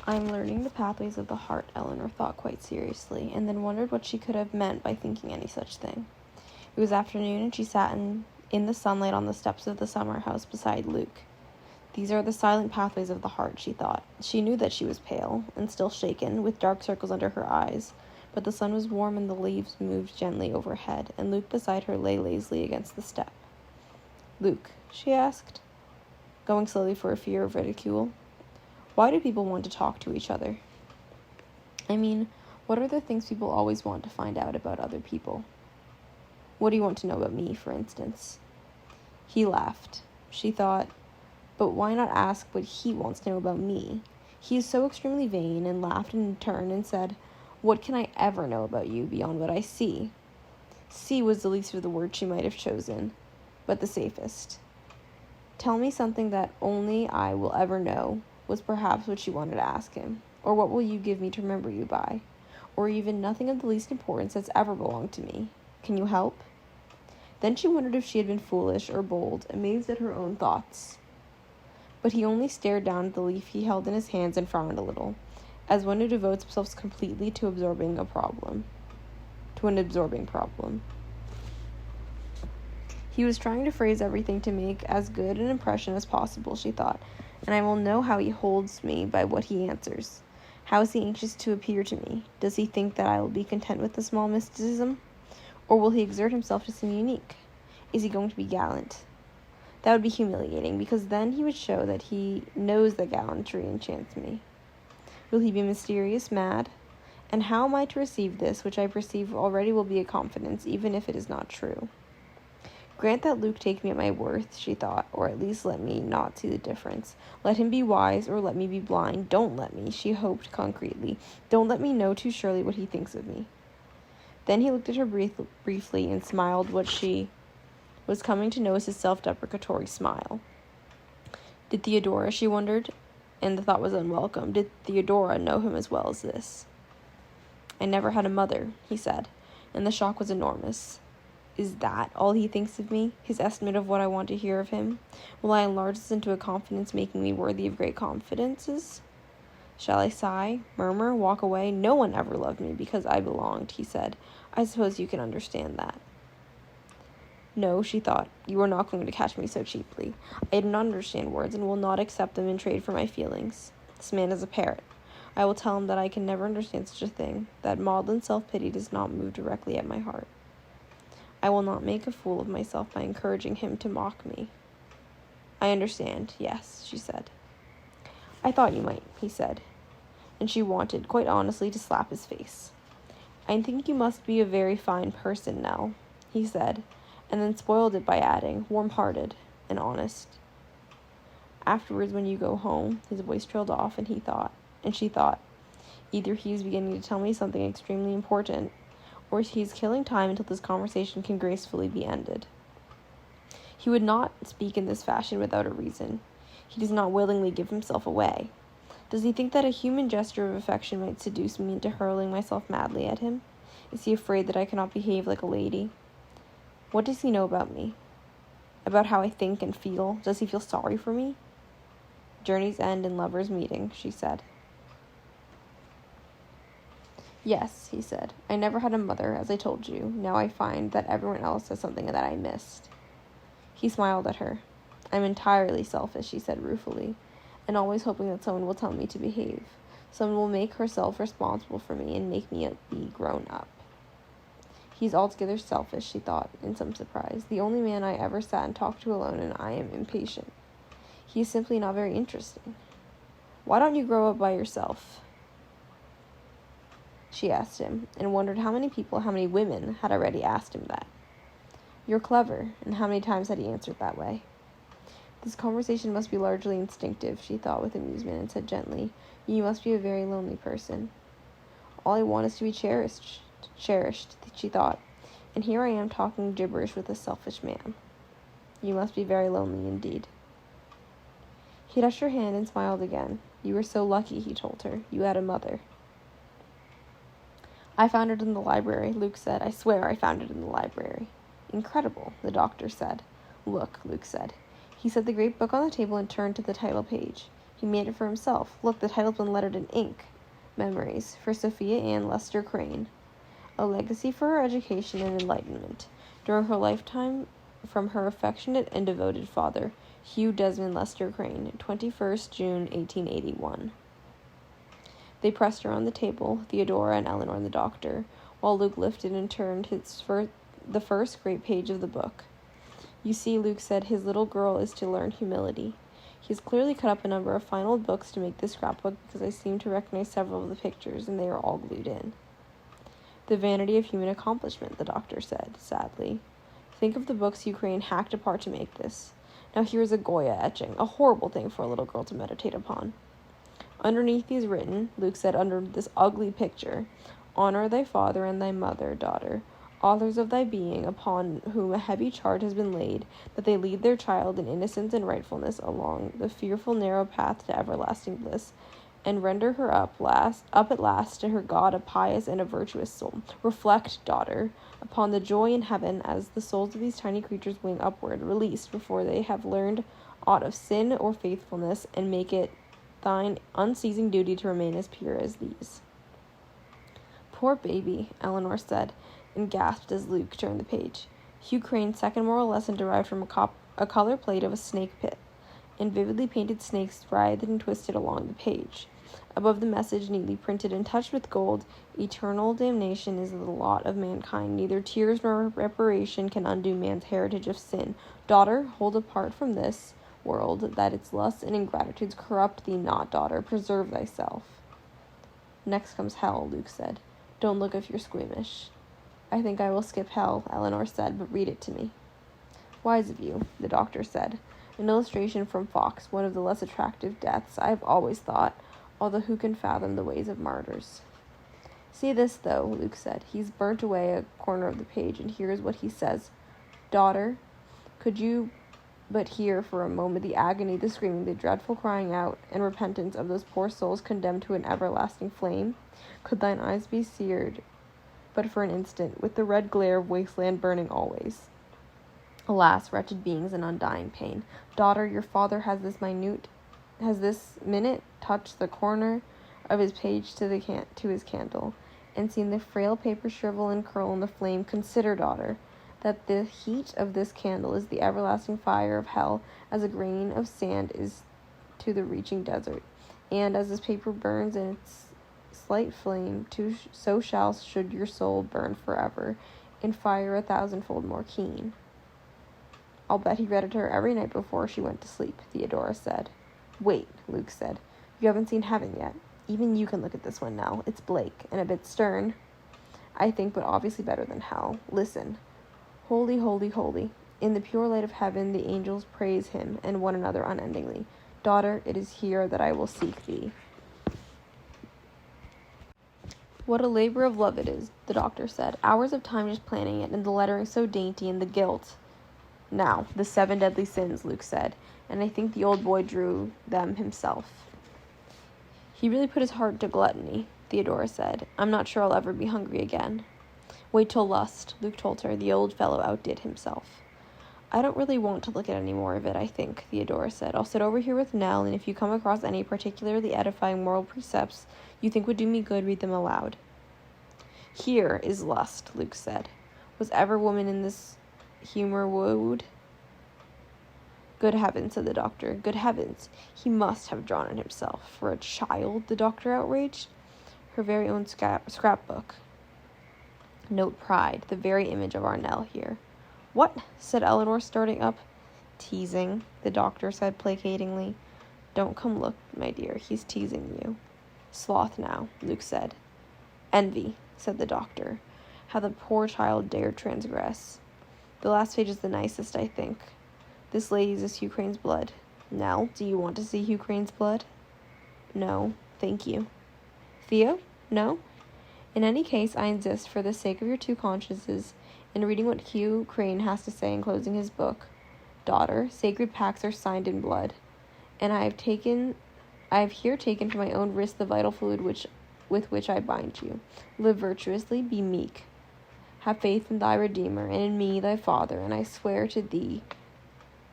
I'm learning the pathways of the heart, Eleanor thought quite seriously, and then wondered what she could have meant by thinking any such thing. It was afternoon, and she sat in the sunlight on the steps of the summer house beside Luke. These are the silent pathways of the heart, she thought. She knew that she was pale, and still shaken, with dark circles under her eyes, but the sun was warm and the leaves moved gently overhead, and Luke beside her lay lazily against the step. "Luke," she asked, going slowly for a fear of ridicule, "why do people want to talk to each other? I mean, what are the things people always want to find out about other people? What do you want to know about me, for instance?" He laughed. She thought, but why not ask what he wants to know about me? He is so extremely vain, and laughed in turn and said, "What can I ever know about you beyond what I see?" See was the least of the words she might have chosen, but the safest. "Tell me something that only I will ever know," was perhaps what she wanted to ask him. Or what will you give me to remember you by? Or even nothing of the least importance that's ever belonged to me. Can you help? Then she wondered if she had been foolish or bold, amazed at her own thoughts. But he only stared down at the leaf he held in his hands and frowned a little, as one who devotes himself completely to an absorbing problem. He was trying to phrase everything to make as good an impression as possible, she thought, and I will know how he holds me by what he answers. How is he anxious to appear to me? Does he think that I will be content with the small mysticism? Or will he exert himself to seem unique? Is he going to be gallant? That would be humiliating, because then he would show that he knows that gallantry enchants me. Will he be mysterious, mad? And how am I to receive this, which I perceive already will be a confidence, even if it is not true? Grant that Luke take me at my worth, she thought, or at least let me not see the difference. Let him be wise, or let me be blind. Don't let me, she hoped concretely. Don't let me know too surely what he thinks of me. Then he looked at her briefly and smiled what she was coming to know as his self-deprecatory smile. Did Theodora, she wondered, and the thought was unwelcome, did Theodora know him as well as this? I never had a mother, he said, and the shock was enormous. Is that all he thinks of me? His estimate of what I want to hear of him? Will I enlarge this into a confidence making me worthy of great confidences? Shall I sigh, murmur, walk away? No one ever loved me because I belonged, he said. I suppose you can understand that. No, she thought, you are not going to catch me so cheaply. I do not understand words and will not accept them in trade for my feelings. This man is a parrot. I will tell him that I can never understand such a thing, that maudlin self-pity does not move directly at my heart. I will not make a fool of myself by encouraging him to mock me. I understand, yes, she said. I thought you might, he said, and she wanted, quite honestly, to slap his face. I think you must be a very fine person, Nell, he said, and then spoiled it by adding, warm-hearted and honest. Afterwards, when you go home, his voice trailed off, and she thought, either he is beginning to tell me something extremely important, or he is killing time until this conversation can gracefully be ended. He would not speak in this fashion without a reason. He does not willingly give himself away. Does he think that a human gesture of affection might seduce me into hurling myself madly at him? Is he afraid that I cannot behave like a lady? What does he know about me? About how I think and feel? Does he feel sorry for me? Journeys end in lovers' meeting, she said. Yes, he said. I never had a mother, as I told you. Now I find that everyone else has something that I missed. He smiled at her. I'm entirely selfish, she said ruefully, and always hoping that someone will tell me to behave. Someone will make herself responsible for me and make me be grown up. He's altogether selfish, she thought, in some surprise. The only man I ever sat and talked to alone, and I am impatient. He is simply not very interesting. Why don't you grow up by yourself? She asked him, and wondered how many people, how many women, had already asked him that. You're clever, and how many times had he answered that way? This conversation must be largely instinctive, she thought with amusement, and said gently, You must be a very lonely person. All I want is to be cherished, she thought, and here I am talking gibberish with a selfish man. You must be very lonely indeed. He touched her hand and smiled again. You were so lucky, he told her. You had a mother. I found it in the library, Luke said. I swear I found it in the library. Incredible, the doctor said. Look, Luke said. He set the great book on the table and turned to the title page. He made it for himself. Look, the title's been lettered in ink. Memories for Sophia Ann Lester Crane. A legacy for her education and enlightenment. During her lifetime, from her affectionate and devoted father, Hugh Desmond Lester Crane, 21st June, 1881. They pressed around the table, Theodora and Eleanor and the doctor, while Luke lifted and turned the first great page of the book. You see, Luke said, his little girl is to learn humility. He has clearly cut up a number of fine old books to make this scrapbook because I seem to recognize several of the pictures, and they are all glued in. The vanity of human accomplishment, the doctor said, sadly. Think of the books Ukraine hacked apart to make this. Now here is a Goya etching, a horrible thing for a little girl to meditate upon. Underneath is written, Luke said, under this ugly picture, honor thy father and thy mother, daughter, authors of thy being, upon whom a heavy charge has been laid, that they lead their child in innocence and rightfulness along the fearful narrow path to everlasting bliss, and render her up at last to her God a pious and a virtuous soul. Reflect, daughter, upon the joy in heaven as the souls of these tiny creatures wing upward, released before they have learned aught of sin or faithfulness, and make it thine unceasing duty to remain as pure as these. Poor baby, Eleanor said, and gasped as Luke turned the page. Hugh Crane's second moral lesson derived from a color plate of a snake pit, and vividly painted snakes writhed and twisted along the page. Above the message, neatly printed and touched with gold, eternal damnation is the lot of mankind. Neither tears nor reparation can undo man's heritage of sin. Daughter, hold apart from this world, that its lusts and ingratitudes corrupt thee not, daughter. Preserve thyself. Next comes hell, Luke said. Don't look if you're squeamish. I think I will skip hell, Eleanor said, but read it to me. Wise of you, the doctor said. An illustration from Fox, one of the less attractive deaths, I have always thought, although who can fathom the ways of martyrs? See this, though, Luke said. He's burnt away a corner of the page, and here is what he says. Daughter, could you but hear for a moment the agony, the screaming, the dreadful crying out, and repentance of those poor souls condemned to an everlasting flame? Could thine eyes be seared but for an instant, with the red glare of wasteland burning always? Alas, wretched beings in undying pain. Daughter, your father has this minute touched the corner of his page to his candle, and seen the frail paper shrivel and curl in the flame. Consider, daughter, that the heat of this candle is the everlasting fire of hell, as a grain of sand is to the reaching desert. And as this paper burns in its slight flame, so should your soul burn forever, in fire 1,000-fold more keen. I'll bet he read it to her every night before she went to sleep, Theodora said. Wait, Luke said. You haven't seen heaven yet. Even you can look at this one now. It's Blake, and a bit stern, I think, but obviously better than hell. Listen. Holy, holy, holy. In the pure light of heaven, the angels praise him and one another unendingly. Daughter, it is here that I will seek thee. What a labor of love it is, the doctor said. Hours of time just planning it, and the lettering so dainty, and the gilt. Now, the 7 deadly sins, Luke said, and I think the old boy drew them himself. He really put his heart to gluttony, Theodora said. I'm not sure I'll ever be hungry again. Wait till lust, Luke told her. The old fellow outdid himself. I don't really want to look at any more of it, I think, Theodora said. I'll sit over here with Nell, and if you come across any particularly edifying moral precepts you think would do me good, read them aloud. Here is lust, Luke said. Was ever woman in this humor wooed? Good heavens, said the doctor. Good heavens. He must have drawn it himself. For a child, the doctor outraged. Her very own scrapbook. Note pride, the very image of our Nell here. What? Said Eleanor, starting up. Teasing, the doctor said placatingly. Don't come look, my dear. He's teasing you. Sloth now, Luke said. Envy, said the doctor. How the poor child dared transgress. The last page is the nicest, I think. This lady's is Hugh Crane's blood. Nell, do you want to see Hugh Crane's blood? No, thank you. Theo? No? In any case, I insist, for the sake of your 2 consciences, in reading what Hugh Crane has to say in closing his book. Daughter, sacred pacts are signed in blood, and I have here taken from my own wrist the vital fluid with which I bind you. Live virtuously, be meek. Have faith in thy Redeemer, and in me, thy Father, and I swear to thee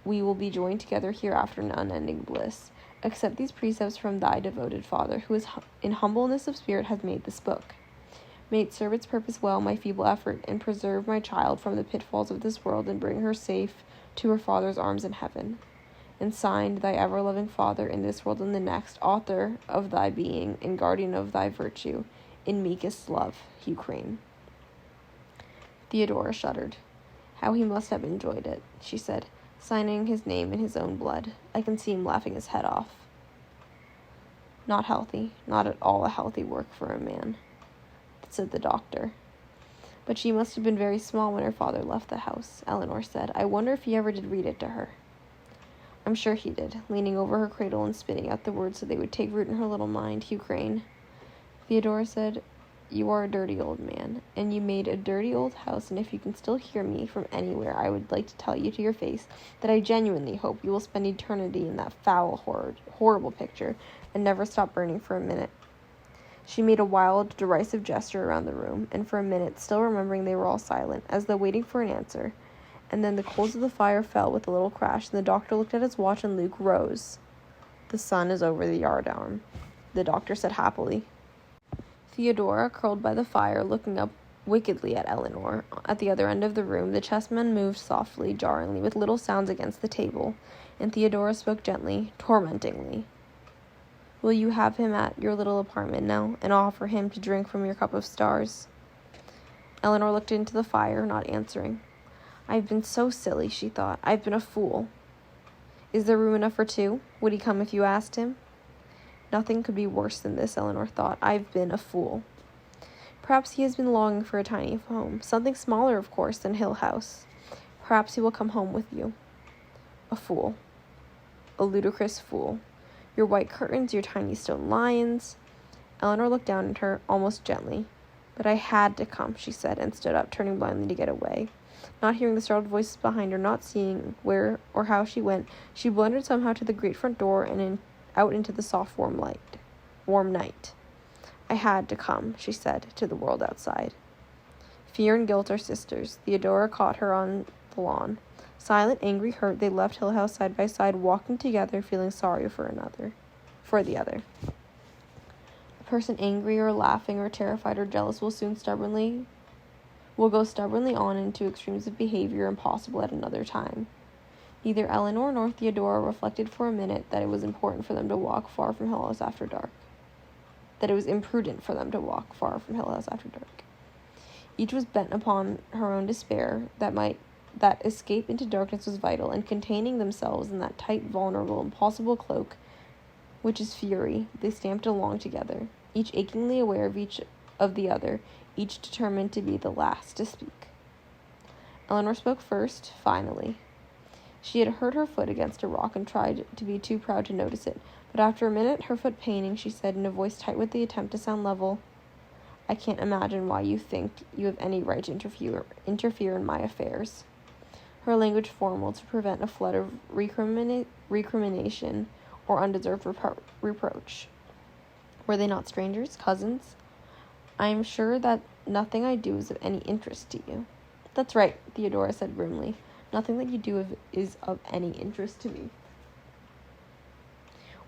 we will be joined together hereafter in unending bliss. Accept these precepts from thy devoted father, who is in humbleness of spirit has made this book. May it serve its purpose well, my feeble effort, and preserve my child from the pitfalls of this world, and bring her safe to her father's arms in heaven. And signed, thy ever-loving Father, in this world and the next, author of thy being, and guardian of thy virtue, in meekest love, Ukraine. Theodora shuddered. How he must have enjoyed it, she said, signing his name in his own blood. I can see him laughing his head off. Not healthy, not at all a healthy work for a man, said the doctor. But she must have been very small when her father left the house, Eleanor said. I wonder if he ever did read it to her. I'm sure he did, leaning over her cradle and spitting out the words so they would take root in her little mind. Ukraine. Theodora said, you are a dirty old man, and you made a dirty old house, and if you can still hear me from anywhere, I would like to tell you to your face that I genuinely hope you will spend eternity in that foul, horrible picture, and never stop burning for a minute. She made a wild, derisive gesture around the room, and for a minute, still remembering, they were all silent, as though waiting for an answer. And then the coals of the fire fell with a little crash, and the doctor looked at his watch, and Luke rose. The sun is over the yardarm, the doctor said happily. Theodora, curled by the fire, looking up wickedly at Eleanor. At the other end of the room, the chessmen moved softly, jarringly, with little sounds against the table, and Theodora spoke gently, tormentingly. Will you have him at your little apartment now, and offer him to drink from your cup of stars? Eleanor looked into the fire, not answering. I've been so silly, she thought. I've been a fool. Is there room enough for two? Would he come if you asked him? Nothing could be worse than this, Eleanor thought. I've been a fool. Perhaps he has been longing for a tiny home, something smaller, of course, than Hill House. Perhaps he will come home with you. A fool. A ludicrous fool. Your white curtains, your tiny stone lions. Eleanor looked down at her, almost gently. But I had to come, she said, and stood up, turning blindly to get away. Not hearing the startled voices behind her, not seeing where or how she went, she blundered somehow to the great front door and out into the soft, warm night. I had to come, she said, to the world outside. Fear and guilt are sisters. Theodora caught her on the lawn. Silent, angry, hurt, they left Hill House side by side, walking together, feeling sorry for the other. A person angry or laughing or terrified or jealous will go stubbornly on into extremes of behavior impossible at another time. Neither Eleanor nor Theodora reflected for a minute that it was important for them to walk far from Hill House after dark. That it was imprudent for them to walk far from Hill House after dark. Each was bent upon her own despair, that escape into darkness was vital, and containing themselves in that tight, vulnerable, impossible cloak, which is fury, they stamped along together, each achingly aware of each of the other, each determined to be the last to speak. Eleanor spoke first, finally. She had hurt her foot against a rock and tried to be too proud to notice it, but after a minute, her foot paining, she said in a voice tight with the attempt to sound level, I can't imagine why you think you have any right to interfere in my affairs. Her language formal to prevent a flood of recrimination or undeserved reproach. Were they not strangers, cousins? I am sure that nothing I do is of any interest to you. That's right, Theodora said grimly. Nothing that you do is of any interest to me.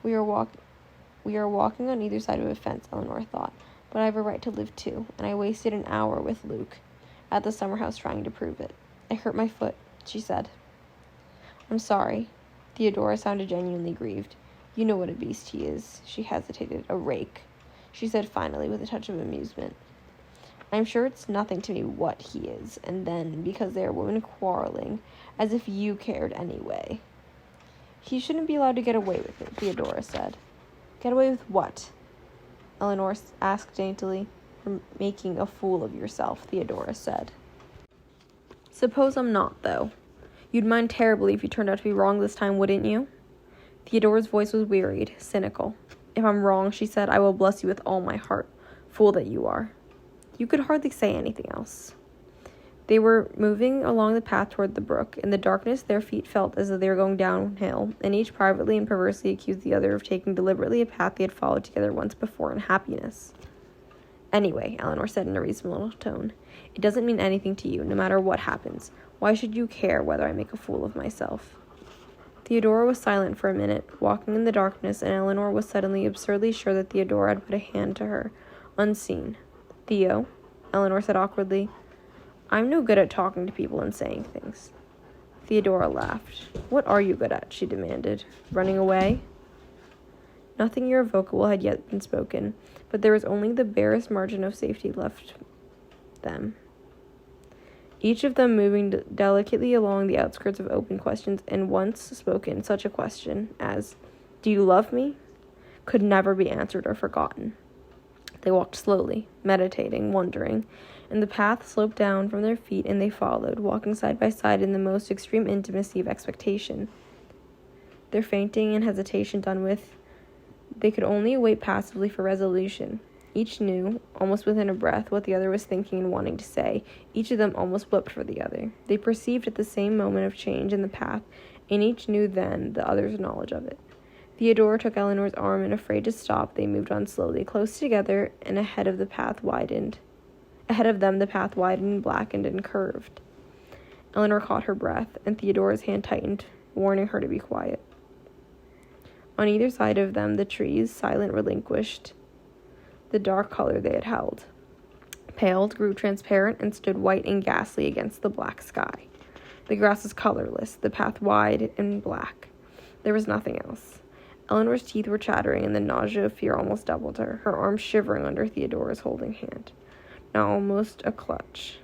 We are walking on either side of a fence, Eleanor thought, but I have a right to live too, and I wasted an hour with Luke at the summer house trying to prove it. I hurt my foot, she said. I'm sorry. Theodora sounded genuinely grieved. You know what a beast he is. She hesitated. A rake, she said finally with a touch of amusement. I'm sure it's nothing to me what he is, and then, because they are women quarreling, as if you cared anyway. He shouldn't be allowed to get away with it, Theodora said. Get away with what? Eleanor asked daintily. For making a fool of yourself, Theodora said. Suppose I'm not, though. You'd mind terribly if you turned out to be wrong this time, wouldn't you? Theodora's voice was wearied, cynical. If I'm wrong, she said, I will bless you with all my heart. Fool that you are. You could hardly say anything else. They were moving along the path toward the brook. In the darkness, their feet felt as though they were going downhill, and each privately and perversely accused the other of taking deliberately a path they had followed together once before in happiness. Anyway, Eleanor said in a reasonable tone, it doesn't mean anything to you, no matter what happens. Why should you care whether I make a fool of myself? Theodora was silent for a minute, walking in the darkness, and Eleanor was suddenly absurdly sure that Theodora had put a hand to her, unseen. "Theo," Eleanor said awkwardly. "I'm no good at talking to people and saying things." Theodora laughed. "What are you good at?" she demanded. "Running away?" Nothing irrevocable had yet been spoken, but there was only the barest margin of safety left them. Each of them moving delicately along the outskirts of open questions, and once spoken, such a question as, "Do you love me?" could never be answered or forgotten. They walked slowly, meditating, wondering, and the path sloped down from their feet, and they followed, walking side by side in the most extreme intimacy of expectation. Their fainting and hesitation done with, they could only wait passively for resolution. Each knew, almost within a breath, what the other was thinking and wanting to say. Each of them almost wept for the other. They perceived at the same moment of change in the path, and each knew then the other's knowledge of it. Theodora took Eleanor's arm, and afraid to stop, they moved on slowly, close together, and ahead of them the path widened and blackened and curved. Eleanor caught her breath, and Theodora's hand tightened, warning her to be quiet. On either side of them, the trees, silent, relinquished the dark color they had held, paled, grew transparent, and stood white and ghastly against the black sky. The grass was colorless, the path wide and black. There was nothing else. Eleanor's teeth were chattering, and the nausea of fear almost doubled her arms shivering under Theodora's holding hand. Now almost a clutch.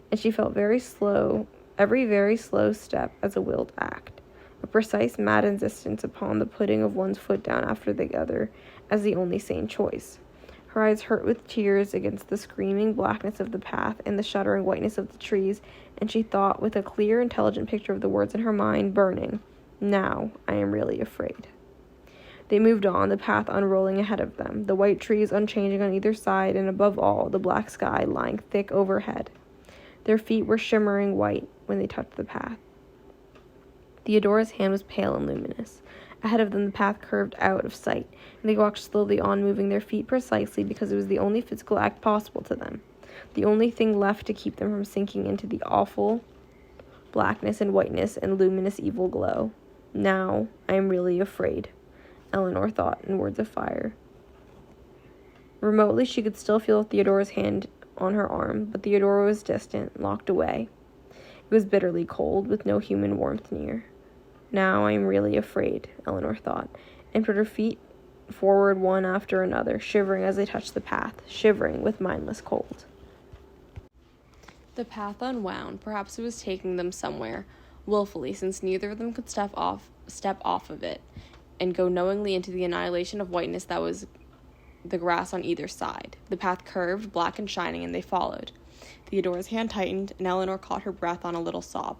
And she felt every very slow step as a willed act, a precise mad insistence upon the putting of one's foot down after the other as the only sane choice. Her eyes hurt with tears against the screaming blackness of the path and the shuddering whiteness of the trees, and she thought with a clear, intelligent picture of the words in her mind, burning, "Now I am really afraid." They moved on, the path unrolling ahead of them, the white trees unchanging on either side, and above all, the black sky lying thick overhead. Their feet were shimmering white when they touched the path. Theodora's hand was pale and luminous. Ahead of them, the path curved out of sight, and they walked slowly on, moving their feet precisely because it was the only physical act possible to them, the only thing left to keep them from sinking into the awful blackness and whiteness and luminous evil glow. "Now I am really afraid," Eleanor thought in words of fire. Remotely, she could still feel Theodora's hand on her arm, but Theodora was distant, locked away. It was bitterly cold, with no human warmth near. "Now I am really afraid," Eleanor thought, and put her feet forward one after another, shivering as they touched the path, shivering with mindless cold. The path unwound. Perhaps it was taking them somewhere, willfully, since neither of them could step off of it, and go knowingly into the annihilation of whiteness that was the grass on either side. The path curved, black and shining, and they followed. Theodora's hand tightened, and Eleanor caught her breath on a little sob.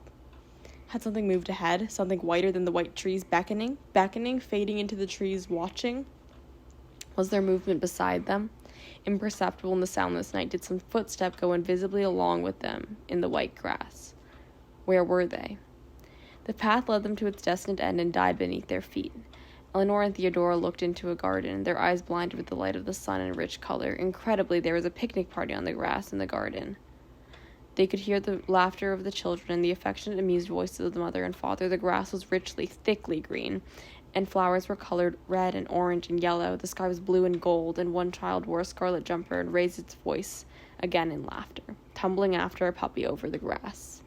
Had something moved ahead, something whiter than the white trees, beckoning, fading into the trees, watching? Was there movement beside them? Imperceptible in the soundless night, did some footstep go invisibly along with them in the white grass? Where were they? The path led them to its destined end and died beneath their feet. Eleanor and Theodora looked into a garden, their eyes blinded with the light of the sun and rich color. Incredibly, there was a picnic party on the grass in the garden. They could hear the laughter of the children and the affectionate, amused voices of the mother and father. The grass was richly, thickly green, and flowers were colored red and orange and yellow. The sky was blue and gold, and one child wore a scarlet jumper and raised its voice again in laughter, tumbling after a puppy over the grass.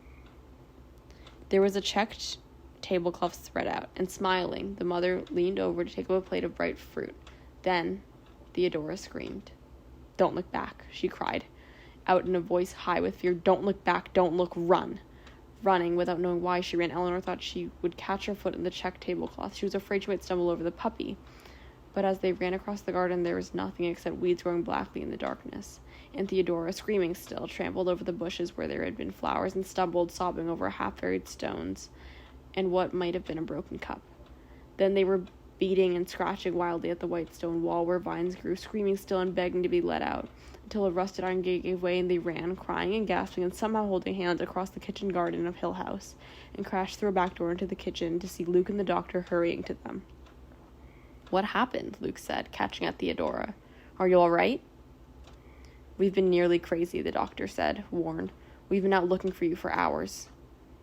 There was a checked tablecloth spread out, and smiling, the mother leaned over to take up a plate of bright fruit. Then Theodora screamed. "Don't look back," she cried, out in a voice high with fear. "Don't look back, don't look, run." Running, without knowing why she ran, Eleanor thought she would catch her foot in the checked tablecloth. She was afraid she might stumble over the puppy. But as they ran across the garden, there was nothing except weeds growing blackly in the darkness. And Theodora, screaming still, trampled over the bushes where there had been flowers and stumbled, sobbing over half-buried stones and what might have been a broken cup. Then they were beating and scratching wildly at the white stone wall where vines grew, screaming still and begging to be let out, until a rusted iron gate gave way, and they ran, crying and gasping and somehow holding hands, across the kitchen garden of Hill House, and crashed through a back door into the kitchen to see Luke and the doctor hurrying to them. "What happened?" Luke said, catching at Theodora. "Are you all right?" "We've been nearly crazy," the doctor said, worn. "We've been out looking for you for hours."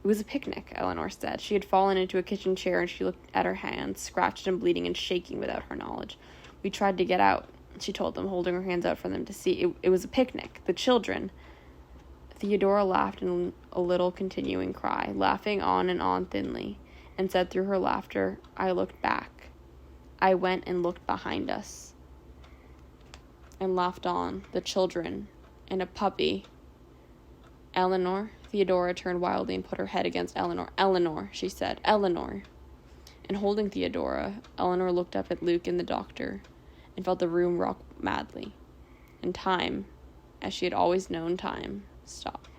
It was a picnic, Eleanor said. She had fallen into a kitchen chair and she looked at her hands, scratched and bleeding and shaking without her knowledge. We tried to get out, she told them, holding her hands out for them to see. It was a picnic. The children. Theodora laughed in a little continuing cry, laughing on and on thinly, and said through her laughter, I looked back. I went and looked behind us. And laughed on, the children, and a puppy. Eleanor. Theodora turned wildly and put her head against Eleanor. Eleanor, she said. Eleanor. And holding Theodora, Eleanor looked up at Luke and the doctor and felt the room rock madly. And time, as she had always known time, stopped.